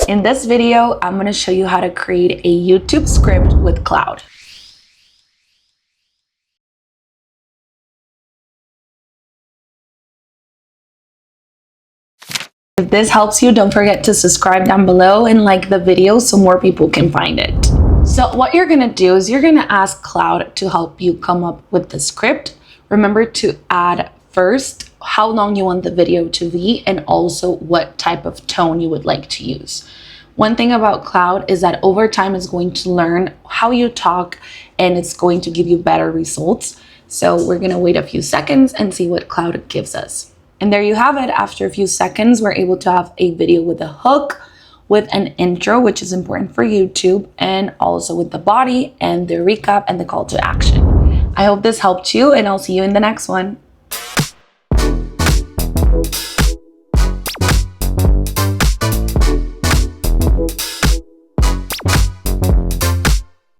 In this video, I'm going to show you how to create a YouTube script with Claude. If this helps you, don't forget to subscribe down below and like the video so more people can find it. So what you're going to do is you're going to ask Claude to help you come up with the script. Remember to add first how long you want the video to be and also what type of tone you would like to use. One thing about Claude is that over time it's going to learn how you talk and it's going to give you better results. So we're going to wait a few seconds and see what Claude gives us. And there you have it. After a few seconds, we're able to have a video with a hook, with an intro, which is important for YouTube, and also with the body and the recap and the call to action. I hope this helped you, and I'll see you in the next one.